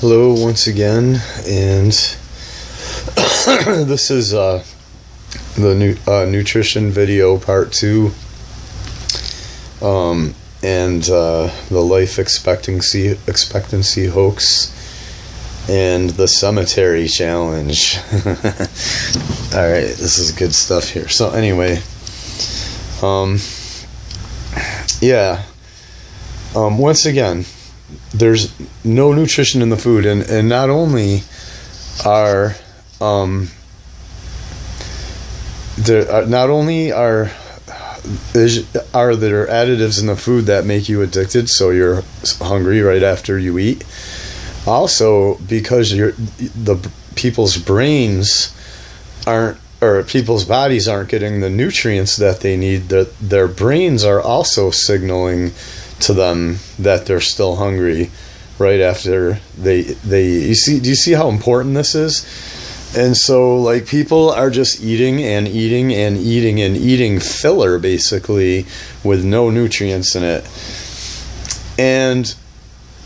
Hello once again, and this is the nutrition video part 2, and the life expectancy hoax and the cemetery challenge. Alright, this is good stuff here. So anyway, once again, there's no nutrition in the food, and not only are there additives in the food that make you addicted, so you're hungry right after you eat. Also, because people's brains aren't, or people's bodies aren't getting the nutrients that they need, their brains are also signaling to them that they're still hungry right after they do you see how important this is? And so, like, people are just eating filler, basically, with no nutrients in it. And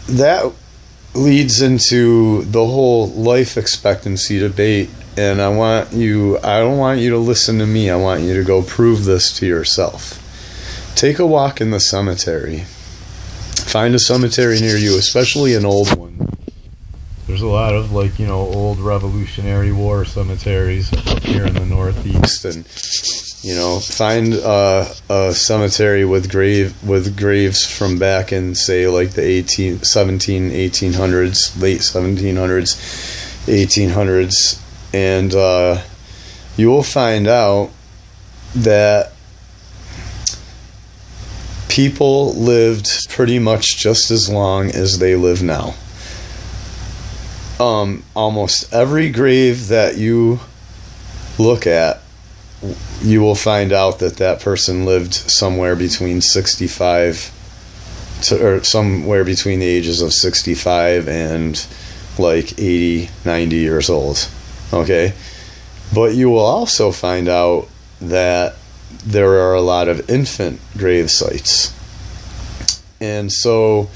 that leads into the whole life expectancy debate. And I don't want you to listen to me. I want you to go prove this to yourself. Take a walk in the cemetery. Find a cemetery near you, especially an old one. There's a lot of, old Revolutionary War cemeteries up here in the Northeast, and find a cemetery with graves from back in, say, like the 1800s, late 1700s, 1800s, and you will find out that people lived pretty much just as long as they live now. Almost every grave that you look at, you will find out that person lived somewhere between 65 or somewhere between the ages of 65 and like 80, 90 years old. Okay? But you will also find out that there are a lot of infant grave sites. And so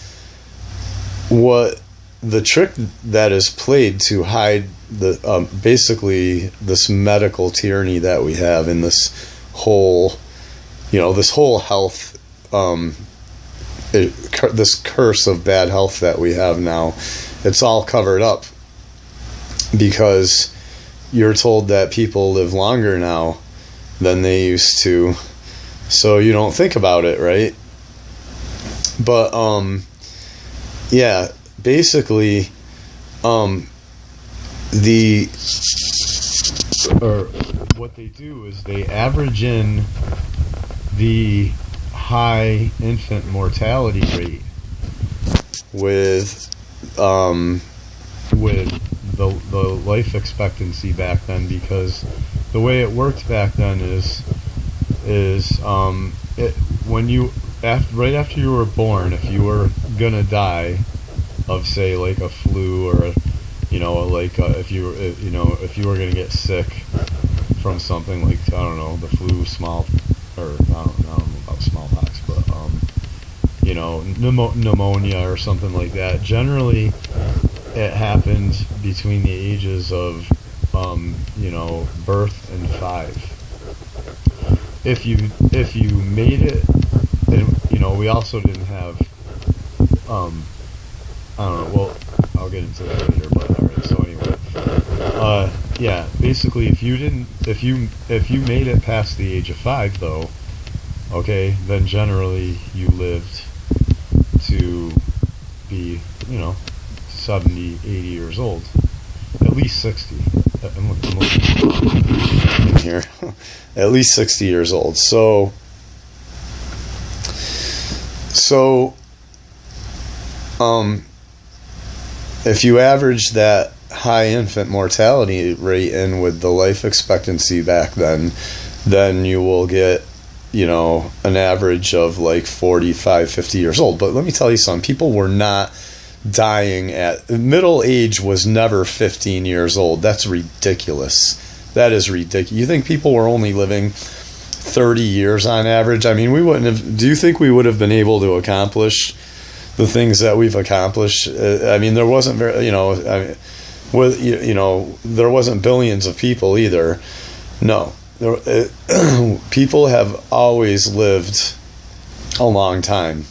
what the trick that is played to hide the basically this medical tyranny that we have in this whole health this curse of bad health that we have now, it's all covered up because you're told that people live longer now than they used to, so you don't think about it, right? But basically what they do is they average in the high infant mortality rate with the life expectancy back then, because the way it worked back then is when you right after you were born, if you were gonna die of, say, like a flu, or if you were gonna get sick from something like, I don't know, the flu, I don't know about smallpox, but pneumonia or something like that. Generally, it happened between the ages of birth and 5. If you made it, and we also didn't have I don't know, well, I'll get into that later, but alright, so anyway, basically, if you made it past the age of 5, though, okay, then generally you lived to be 70, 80 years old, at least 60. I'm looking in here. At least 60 years old. So if you average that high infant mortality rate in with the life expectancy back then you will get, an average of like 45, 50 years old. But let me tell you something, people were not dying middle age was never 15 years old. That's ridiculous. That is ridiculous. You think people were only living 30 years on average? I mean, do you think we would have been able to accomplish the things that we've accomplished. I mean, there wasn't very, there wasn't billions of people either. No, people have always lived a long time,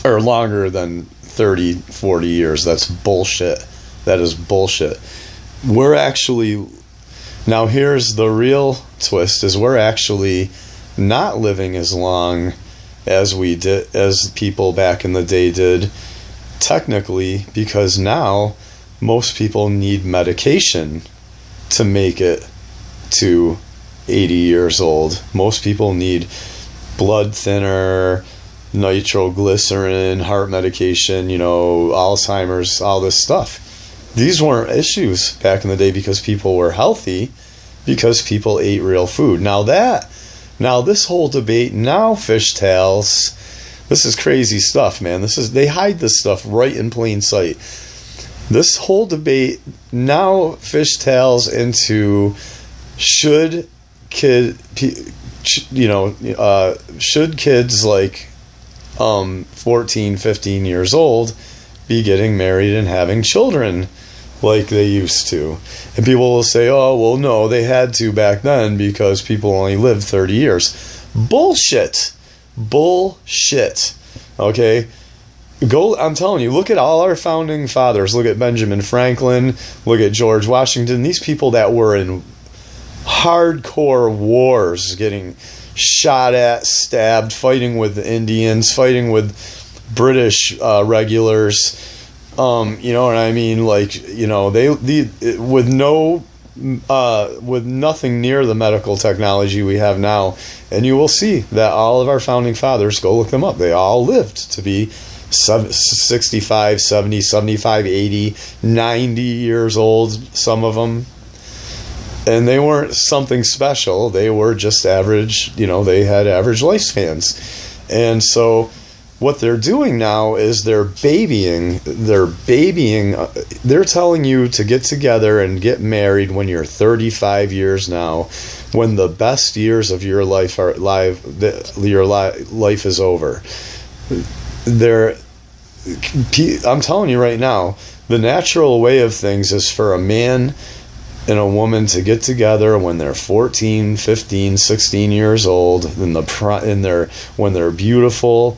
or longer than 30, 40 years. That's bullshit. That is bullshit. We're actually, now here's the real twist, is we're actually not living as long as we did, as people back in the day did, technically, because now most people need medication to make it to 80 years old. Most people need blood thinner, nitroglycerin, heart medication, Alzheimer's, all this stuff. These weren't issues back in the day because people were healthy, because people ate real food. Now this whole debate, now fishtails, this is crazy stuff, man. They hide this stuff right in plain sight. This whole debate now fishtails into should kids like 14, 15 years old be getting married and having children like they used to. And people will say, oh, well, no, they had to back then because people only lived 30 years. Bullshit. Okay? I'm telling you, look at all our founding fathers. Look at Benjamin Franklin. Look at George Washington. These people that were in hardcore wars, getting shot at, stabbed, fighting with the Indians, fighting with British regulars. You know what I mean? Like, with nothing near the medical technology we have now. And you will see that all of our founding fathers, go look them up, they all lived to be 65, 70, 75, 80, 90 years old, some of them. And they weren't something special. They were just average, they had average lifespans. And so what they're doing now is they're telling you to get together and get married when you're 35 years now, when the best years of your life life is over. I'm telling you right now, the natural way of things is for a man and a woman to get together when they're 14, 15, 16 years old, when they're beautiful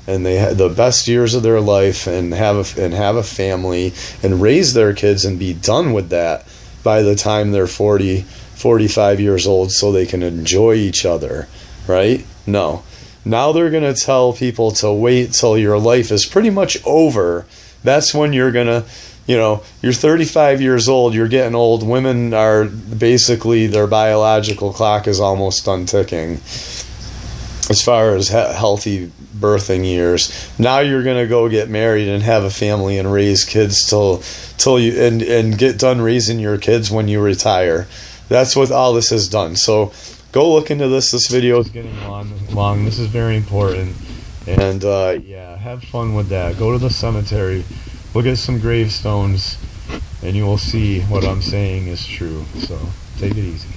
and they have the best years of their life, and have a family and raise their kids and be done with that by the time they're 40, 45 years old, so they can enjoy each other, right? No. Now they're going to tell people to wait till your life is pretty much over. That's when you're going to, you're 35 years old, you're getting old. Women are basically, their biological clock is almost done ticking as far as healthy birthing years. Now you're going to go get married and have a family and raise kids till you and get done raising your kids when you retire. That's what all this has done. So go look into this. This video is getting long. This is very important. And have fun with that. Go to the cemetery, look at some gravestones, and you will see what I'm saying is true. So take it easy.